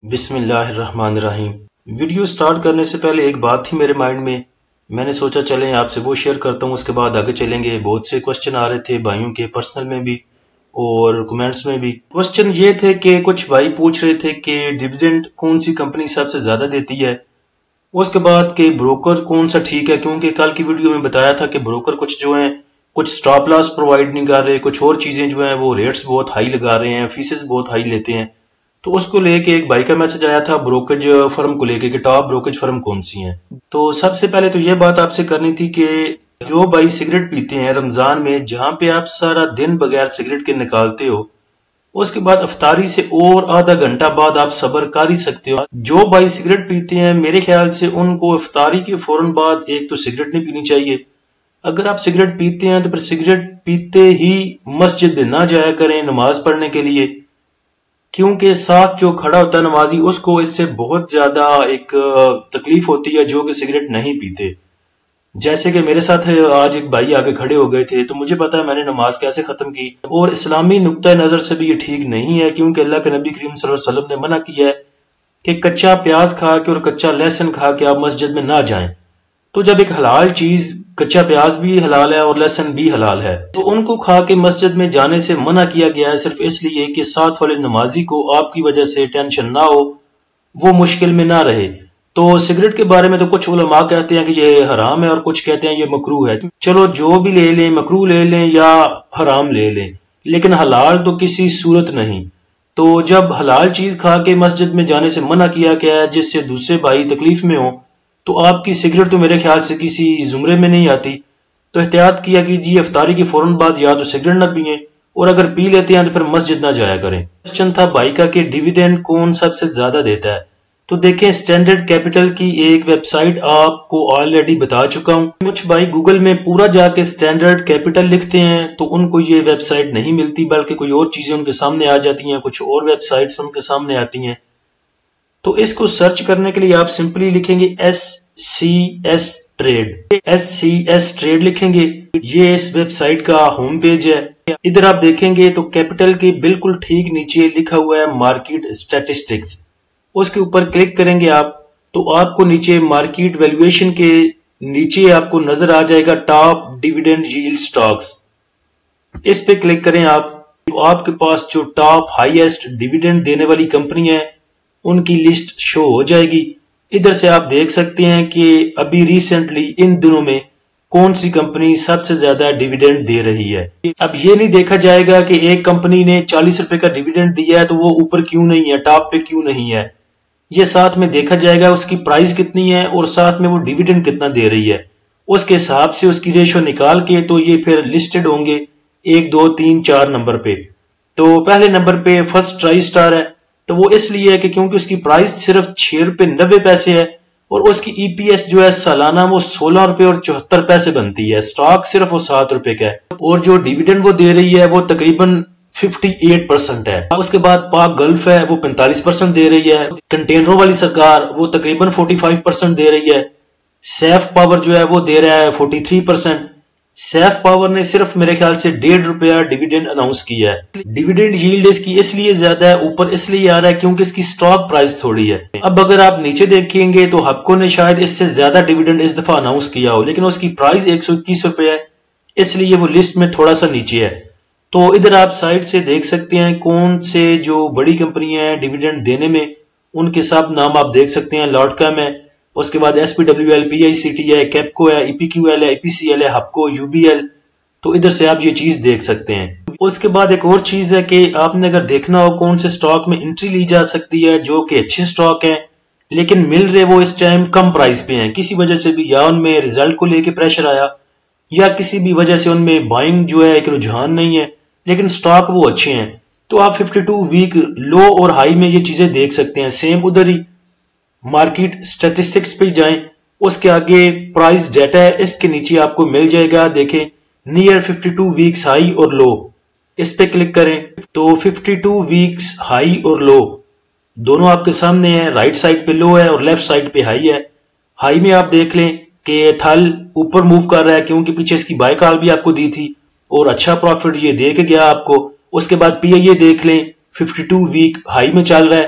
بسم اللہ الرحمن الرحیم۔ ویڈیو سٹارٹ کرنے سے پہلے ایک بات تھی میرے مائنڈ میں نے سوچا چلیں آپ سے وہ شیئر کرتا ہوں، اس کے بعد آگے چلیں گے۔ بہت سے کوسچن آ رہے تھے بھائیوں کے، پرسنل میں بھی اور کمنٹس میں بھی۔ کوسچن یہ تھے کہ کچھ بھائی پوچھ رہے تھے کہ ڈیویڈنڈ کون سی کمپنی سب سے زیادہ دیتی ہے، اس کے بعد کہ بروکر کون سا ٹھیک ہے، کیونکہ کل کی ویڈیو میں بتایا تھا کہ بروکر کچھ جو ہیں کچھ سٹاپ لاس پرووائڈ نہیں کر رہے، کچھ اور چیزیں جو ہیں وہ ریٹس بہت ہائی لگا رہے ہیں، فیسز بہت ہائی لیتے ہیں۔ تو اس کو لے کے ایک بھائی کا میسج آیا تھا بروکج فرم کو لے کے کہ ٹاپ بروکج فرم کون سی ہیں۔ تو سب سے پہلے تو یہ بات آپ سے کرنی تھی کہ جو بھائی سگریٹ پیتے ہیں رمضان میں، جہاں پہ آپ سارا دن بغیر سگریٹ کے نکالتے ہو، اس کے بعد افطاری سے اور آدھا گھنٹہ بعد آپ صبر کر ہی سکتے ہو۔ جو بھائی سگریٹ پیتے ہیں میرے خیال سے ان کو افطاری کے فوراً بعد ایک تو سگریٹ نہیں پینی چاہیے۔ اگر آپ سگریٹ پیتے ہیں تو پھر سگریٹ پیتے ہی مسجد میں نہ جایا کریں نماز پڑھنے کے لیے، کیونکہ ساتھ جو کھڑا ہوتا ہے نمازی اس کو اس سے بہت زیادہ ایک تکلیف ہوتی ہے جو کہ سگریٹ نہیں پیتے۔ جیسے کہ میرے ساتھ آج ایک بھائی آگے کھڑے ہو گئے تھے تو مجھے پتا ہے میں نے نماز کیسے ختم کی، اور اسلامی نقطہ نظر سے بھی یہ ٹھیک نہیں ہے، کیونکہ اللہ کے نبی کریم صلی اللہ علیہ وسلم نے منع کیا ہے کہ کچا پیاز کھا کے اور کچا لہسن کھا کے آپ مسجد میں نہ جائیں۔ تو جب ایک حلال چیز، کچا پیاز بھی حلال ہے اور لہسن بھی حلال ہے، تو ان کو کھا کے مسجد میں جانے سے منع کیا گیا ہے، صرف اس لیے کہ ساتھ والے نمازی کو آپ کی وجہ سے ٹینشن نہ ہو، وہ مشکل میں نہ رہے۔ تو سگریٹ کے بارے میں تو کچھ علماء کہتے ہیں کہ یہ حرام ہے اور کچھ کہتے ہیں یہ مکروہ ہے۔ چلو جو بھی لے لیں، مکروہ لے لیں یا حرام لے لیں، لیکن حلال تو کسی صورت نہیں۔ تو جب حلال چیز کھا کے مسجد میں جانے سے منع کیا گیا ہے جس سے دوسرے بھائی تکلیف میں ہوں، تو آپ کی سگریٹ تو میرے خیال سے کسی زمرے میں نہیں آتی۔ تو احتیاط کیا کیجیے، افطاری کے فوراً بعد یا تو سگریٹ نہ پئیں، اور اگر پی لیتے ہیں تو پھر مسجد نہ جایا کریں۔ کوسچن تھا بھائی کا کہ ڈیویڈنڈ کون سب سے زیادہ دیتا ہے، تو دیکھیں اسٹینڈرڈ کیپٹل کی ایک ویب سائٹ آپ کو آلریڈی بتا چکا ہوں۔ کچھ بھائی گوگل میں پورا جا کے اسٹینڈرڈ کیپٹل لکھتے ہیں تو ان کو یہ ویب سائٹ نہیں ملتی، بلکہ کوئی اور چیزیں ان کے سامنے آ جاتی ہیں، کچھ اور ویب سائٹس ان کے سامنے آتی ہیں۔ تو اس کو سرچ کرنے کے لیے آپ سمپلی لکھیں گے SCS ٹریڈ لکھیں گے، یہ اس ویب سائٹ کا ہوم پیج ہے۔ ادھر آپ دیکھیں گے تو کیپٹل کے بالکل ٹھیک نیچے لکھا ہوا ہے مارکیٹ اسٹیٹسٹکس، اس کے اوپر کلک کریں گے آپ تو آپ کو نیچے مارکیٹ ویلیویشن کے نیچے آپ کو نظر آ جائے گا ٹاپ ڈیویڈنڈ ییلڈ سٹاکس، اس پہ کلک کریں آپ تو آپ کے پاس جو ٹاپ ہائیسٹ ڈیویڈنڈ دینے والی کمپنی ہے ان کی لسٹ شو ہو جائے گی۔ ادھر سے آپ دیکھ سکتے ہیں کہ ابھی ریسنٹلی ان دنوں میں کون سی کمپنی سب سے زیادہ ڈیویڈنڈ دے رہی ہے۔ اب یہ نہیں دیکھا جائے گا کہ ایک کمپنی نے 40 روپے کا ڈیویڈنڈ دیا ہے تو وہ اوپر کیوں نہیں ہے، ٹاپ پہ کیوں نہیں ہے۔ یہ ساتھ میں دیکھا جائے گا اس کی پرائز کتنی ہے اور ساتھ میں وہ ڈیویڈنڈ کتنا دے رہی ہے، اس کے حساب سے اس کی ریشو نکال کے تو یہ پھر لسٹڈ ہوں گے 1 2 3 4 نمبر پہ۔ تو پہلے نمبر پہ فرسٹ ٹرائی سٹار ہے، تو وہ اس لیے ہے کہ کیونکہ اس کی پرائز صرف 6 روپے 90 پیسے ہے اور اس کی EPS جو ہے سالانہ وہ 16 روپے اور 74 پیسے بنتی ہے، سٹاک صرف وہ 7 روپے کا ہے، اور جو ڈیویڈنڈ وہ دے رہی ہے وہ تقریباً 58% ہے۔ اس کے بعد پاک گلف ہے وہ 45% دے رہی ہے، کنٹینروں والی سرکار وہ تقریباً 45% دے رہی ہے، سیف پاور جو ہے وہ دے رہا ہے 43%۔ سیف پاور نے صرف میرے خیال سے 1.5 روپیہ ڈیویڈنڈ اناؤنس کیا ہے۔ ڈیویڈنڈ ییلڈ اس کی اس لیے زیادہ ہے، اوپر اس لیے آ رہا ہے کیونکہ اس کی سٹاک پرائز تھوڑی ہے۔ اب اگر آپ نیچے دیکھیں گے تو ہپکو نے شاید اس سے زیادہ ڈیویڈنڈ اس دفعہ اناؤنس کیا ہو، لیکن اس کی پرائز 121 روپے ہے، اس لیے وہ لسٹ میں تھوڑا سا نیچے ہے۔ تو ادھر آپ سائٹ سے دیکھ سکتے ہیں کون سے جو بڑی کمپنیاں ہیں ڈیویڈنڈ دینے میں، ان کے سب نام آپ دیکھ سکتے ہیں۔ لاٹ کیم ہے، اس کے بعد SPWL PICT ہے، کیپکو ہے، EPQL ہے، EPCL ہے، ہپکو، UBL، تو ادھر سے آپ یہ چیز دیکھ سکتے ہیں۔ اس کے بعد ایک اور چیز ہے کہ آپ نے اگر دیکھنا ہو کون سے سٹاک میں انٹری لی جا سکتی ہے جو کہ اچھے سٹاک ہیں لیکن مل رہے وہ اس ٹائم کم پرائز پہ ہیں، کسی وجہ سے بھی، یا ان میں ریزلٹ کو لے کے پریشر آیا یا کسی بھی وجہ سے ان میں بائنگ جو ہے ایک رجحان نہیں ہے، لیکن سٹاک وہ اچھے ہیں، تو آپ 52 ویک لو اور ہائی میں یہ چیزیں دیکھ سکتے ہیں۔ سیم ادھر ہی مارکیٹ سٹیٹسٹکس پہ جائیں، اس کے آگے پرائز ڈیٹا ہے، اس کے نیچے آپ کو مل جائے گا، دیکھیں نیئر 52 ویکس ہائی اور لو، اس پہ کلک کریں تو 52 ویکس ہائی اور لو دونوں آپ کے سامنے ہیں، رائٹ سائڈ پہ لو ہے اور لیفٹ سائڈ پہ ہائی ہے۔ ہائی میں آپ دیکھ لیں کہ تھل اوپر موو کر رہا ہے کیونکہ پیچھے اس کی بائی کال بھی آپ کو دی تھی اور اچھا پروفٹ یہ دے کے گیا آپ کو۔ اس کے بعد PIA دیکھ لیں 52 ویک ہائی میں چل رہا ہے،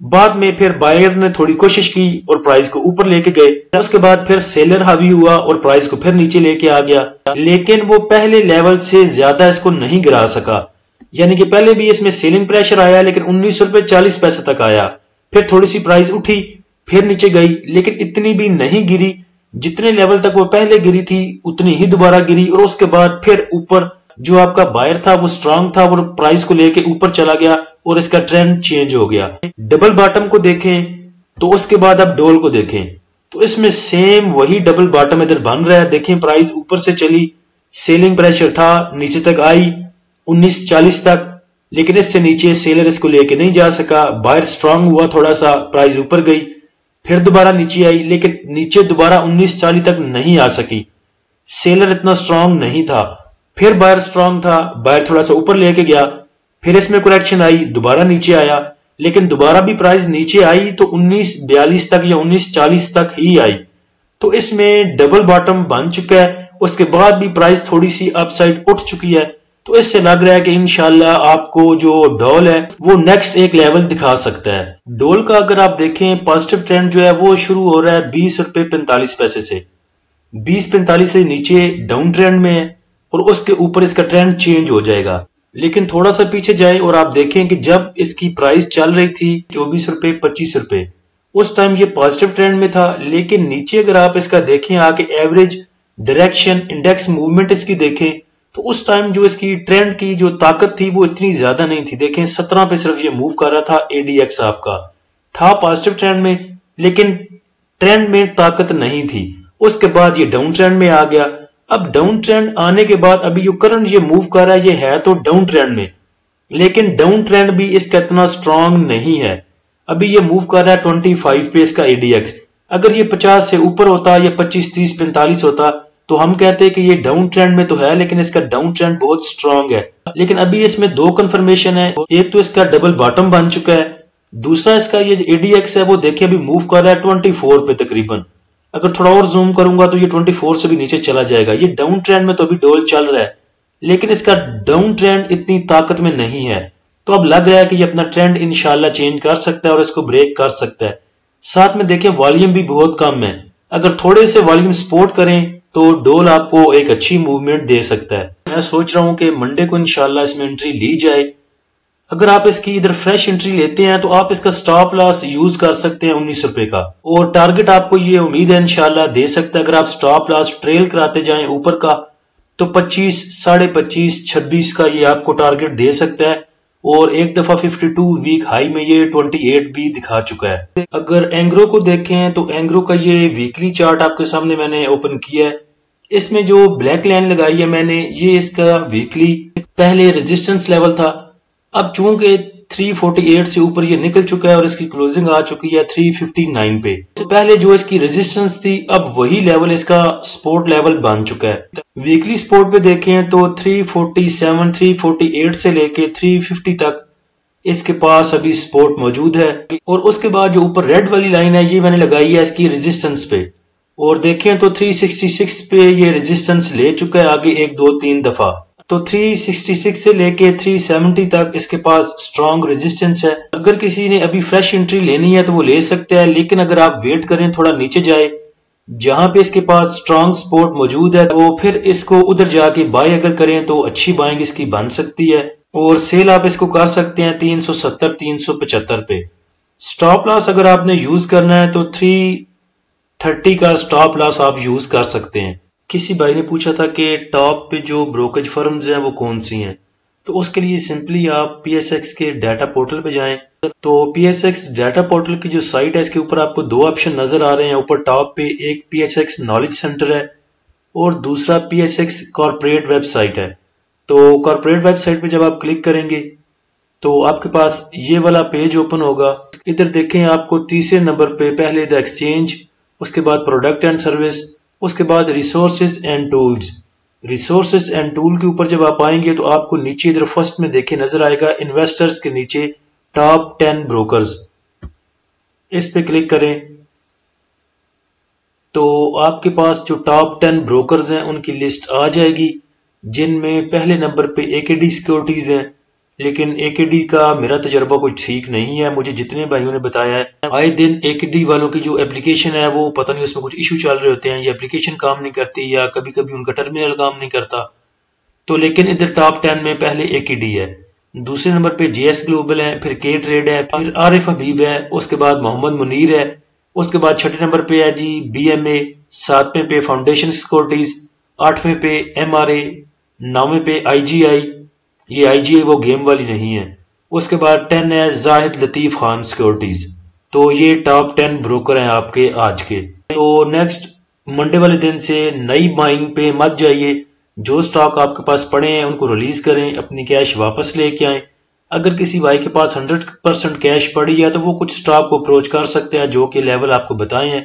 بعد میں پھر بائر نے تھوڑی کوشش کی اور پرائز کو اوپر لے کے گئے، اس کے بعد پھر سیلر حاوی ہوا اور پرائز کو پھر نیچے لے کے آ گیا، لیکن وہ پہلے لیول سے زیادہ اس کو نہیں گرا سکا، یعنی کہ پہلے بھی اس میں سیلنگ پریشر آیا لیکن 19.40 روپے تک آیا، پھر تھوڑی سی پرائز اٹھی پھر نیچے گئی لیکن اتنی بھی نہیں گری، جتنے لیول تک وہ پہلے گری تھی اتنی ہی دوبارہ گری، اور اس کے بعد پھر اوپر جو آپ کا بائر تھا وہ سٹرانگ تھا اور پرائز کو لے کے اوپر چلا گیا اور اس کا ٹرینڈ چینج ہو گیا۔ ڈبل باٹم کو دیکھیں تو اس کے بعد اب ڈول کو دیکھیں تو اس میں سیم وہی ڈبل باٹم ادھر بن رہا ہے، دیکھیں پرائز اوپر سے چلی، سیلنگ پریشر تھا، نیچے تک آئی 19.40 تک، لیکن اس سے نیچے سیلر اس کو لے کے نہیں جا سکا، بائر سٹرانگ ہوا تھوڑا سا، پرائز اوپر گئی، پھر دوبارہ نیچے آئی لیکن نیچے دوبارہ 19.40 تک نہیں آ سکی، سیلر اتنا سٹرانگ نہیں تھا، پھر بائر سٹرانگ تھا، بائر تھوڑا سا اوپر لے کے گیا، پھر اس میں کریکشن آئی، دوبارہ نیچے آیا، لیکن دوبارہ بھی پرائز نیچے آئی تو 19.42 تک یا 19.40 تک ہی آئی، تو اس میں ڈبل باٹم بن چکا ہے، اس کے بعد بھی پرائز تھوڑی سی اپ سائڈ اٹھ چکی ہے، تو اس سے لگ رہا ہے کہ انشاءاللہ آپ کو جو ڈول ہے وہ نیکسٹ ایک لیول دکھا سکتا ہے۔ ڈول کا اگر آپ دیکھیں پازیٹیو ٹرینڈ جو ہے وہ شروع ہو رہا ہے 20.45 روپے سے، 20.45 سے نیچے ڈاؤن ٹرینڈ میں ہے اور اس کے اوپر اس کا ٹرینڈ چینج ہو جائے گا، لیکن تھوڑا سا پیچھے جائیں اور آپ دیکھیں کہ جب اس کی پرائز چل رہی تھی 24 روپے 25 روپے، اس ٹائم یہ پازیٹیو ٹرینڈ میں تھا، لیکن نیچے اگر آپ اس کا دیکھیں آگے ایوریج ڈائریکشن انڈیکس موومنٹ اس کی دیکھیں تو اس ٹائم جو اس کی ٹرینڈ کی جو طاقت تھی وہ اتنی زیادہ نہیں تھی، دیکھیں 17 پہ صرف یہ موو کر رہا تھا، اے ڈی ایکس آپ کا تھا پازیٹیو ٹرینڈ میں لیکن ٹرینڈ میں طاقت نہیں تھی، اس کے بعد یہ ڈاؤن ٹرینڈ میں آ گیا، اب ڈاؤن ٹرینڈ آنے کے بعد ابھی جو کرنٹ یہ موو کر رہا ہے یہ ہے تو ڈاؤن ٹرینڈ میں، لیکن ڈاؤن ٹرینڈ بھی اس کا اتنا سٹرانگ نہیں ہے، ابھی یہ موو کر رہا ہے 25 پہ اس کا اے ڈی ایکس، اگر یہ 50 سے اوپر ہوتا یا 25 30 45 ہوتا تو ہم کہتے کہ یہ ڈاؤن ٹرینڈ میں تو ہے لیکن اس کا ڈاؤن ٹرینڈ بہت سٹرانگ ہے، لیکن ابھی اس میں دو کنفرمیشن ہے، ایک تو اس کا ڈبل باٹم بن چکا ہے، دوسرا اس کا یہ اے ڈی ایکس ہے وہ دیکھیں ابھی موو کر رہا ہے 24 پہ تقریباً، اگر تھوڑا اور زوم کروں گا تو یہ 24 سے بھی نیچے چلا جائے گا، یہ ڈاؤن ٹرینڈ میں تو ابھی ڈول چل رہا ہے لیکن اس کا ڈاؤن ٹرینڈ اتنی طاقت میں نہیں ہے، تو اب لگ رہا ہے کہ یہ اپنا ٹرینڈ انشاءاللہ چینج کر سکتا ہے اور اس کو بریک کر سکتا ہے، ساتھ میں دیکھیں والیوم بھی بہت کم ہے، اگر تھوڑے سے والیوم سپورٹ کریں تو ڈول آپ کو ایک اچھی موومنٹ دے سکتا ہے، میں سوچ رہا ہوں کہ منڈے کو انشاءاللہ اس میں انٹری لی جائے، اگر آپ اس کی ادھر فریش انٹری لیتے ہیں تو آپ اس کا سٹاپ لاس یوز کر سکتے ہیں 19 روپے کا، اور ٹارگٹ آپ کو یہ امید ہے انشاءاللہ دے سکتا ہے، اگر آپ سٹاپ لاس ٹریل کراتے جائیں اوپر کا تو 25 25.5 26 کا یہ آپ کو ٹارگٹ دے سکتا ہے، اور ایک دفعہ 52 ویک ہائی میں یہ 28 بھی دکھا چکا ہے۔ اگر اینگرو کو دیکھیں تو اینگرو کا یہ ویکلی چارٹ آپ کے سامنے میں نے اوپن کیا ہے، اس میں جو بلیک لائن لگائی ہے میں نے یہ اس کا ویکلی پہلے ریزسٹنس لیول تھا، اب چونکہ 348 سے اوپر یہ نکل چکا ہے اور اس کی کلوزنگ آ چکی ہے 359 پہ، اس سے پہلے جو اس کی ریزسٹنس تھی اب وہی لیول اس کا سپورٹ لیول بن چکا ہے، ویکلی سپورٹ پہ دیکھیں تو 347 348 سے لے کے 350 تک اس کے پاس ابھی سپورٹ موجود ہے، اور اس کے بعد جو اوپر ریڈ والی لائن ہے یہ میں نے لگائی ہے اس کی ریزسٹنس پہ، اور دیکھیں تو 366 پہ یہ ریزسٹنس لے چکا ہے آگے 1 2 3 دفعہ، تو 366 سے لے کے 370 تک اس کے پاس سٹرانگ ریزسٹنس ہے، اگر کسی نے ابھی فریش انٹری لینی ہے تو وہ لے سکتا ہے، لیکن اگر آپ ویٹ کریں تھوڑا نیچے جائے جہاں پہ اس کے پاس سٹرانگ سپورٹ موجود ہے تو پھر اس کو ادھر جا کے بائی اگر کریں تو اچھی بائنگ اس کی بن سکتی ہے، اور سیل آپ اس کو کر سکتے ہیں 370 375 پہ، سٹاپ لاس اگر آپ نے یوز کرنا ہے تو 330 کا سٹاپ لاس آپ یوز کر سکتے ہیں۔ کسی بھائی نے پوچھا تھا کہ ٹاپ پہ جو بروکریج فرمز ہیں وہ کون سی ہیں، تو اس کے لیے سمپلی آپ پی ایس ایکس کے ڈیٹا پورٹل پہ جائیں، تو پی ایس ایکس ڈیٹا پورٹل کی جو سائٹ ہے اس کے اوپر آپ کو دو آپشن نظر آ رہے ہیں، اوپر ٹاپ پہ ایک P S X knowledge centre ہے اور دوسرا P S X corporate website ہے، تو کارپوریٹ ویب سائٹ پہ جب آپ کلک کریں گے تو آپ کے پاس یہ والا پیج اوپن ہوگا، ادھر دیکھیں آپ کو تیسرے نمبر پہ پہلے دا ایکسچینج، اس کے بعد پروڈکٹ اینڈ سروس، اس کے بعد resources and tools, resources and tool کے اوپر جب آپ آئیں گے تو آپ کو نیچے ادھر فرسٹ میں دیکھیں نظر آئے گا انویسٹرز کے نیچے ٹاپ 10 بروکرز، اس پہ کلک کریں تو آپ کے پاس جو ٹاپ 10 بروکرز ہیں ان کی لسٹ آ جائے گی، جن میں پہلے نمبر پہ اے کے ڈی سیکورٹیز ہیں، لیکن AKD کا میرا تجربہ کوئی ٹھیک نہیں ہے. مجھے جتنے بھائیوں نے بتایا ہے آئے دن AKD والوں کی جو اپلیکیشن ہے وہ پتہ نہیں اس میں کچھ ایشو چل رہے ہوتے ہیں، یہ اپلیکیشن کام نہیں کرتی یا کبھی کبھی ان کا ٹرمینل کام نہیں کرتا. تو لیکن ادھر ٹاپ 10 میں پہلے AKD ہے، دوسرے نمبر پہ JS گلوبل ہے، پھر K ٹریڈ ہے، پھر عارف حبیب ہے، اس کے بعد محمد منیر ہے، اس کے بعد چھٹے نمبر پہ ہے جی BMA، ساتویں پہ فاؤنڈیشن سیکورٹیز، آٹھویں پہ MRA، نویں پہ IGI. یہ IGI وہ گیم والی نہیں ہے. اس کے بعد 10 ہے زاہد لطیف خان سیکورٹیز. تو یہ ٹاپ 10 بروکر ہیں آپ کے آج کے. تو نیکسٹ منڈے والے دن سے نئی بائنگ پہ مت جائیے. جو سٹاک آپ کے پاس پڑے ہیں ان کو ریلیز کریں، اپنی کیش واپس لے کے آئیں. اگر کسی بھائی کے پاس 100% کیش پڑی ہے تو وہ کچھ سٹاک کو اپروچ کر سکتے ہیں جو کہ لیول آپ کو بتائے ہیں،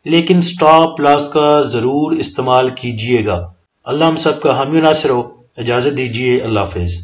لیکن سٹاپ لاس کا ضرور استعمال کیجئے گا. اللہ ہم سب کا حامی و ناصر ہو. اجازت دیجیے، اللہ حافظ.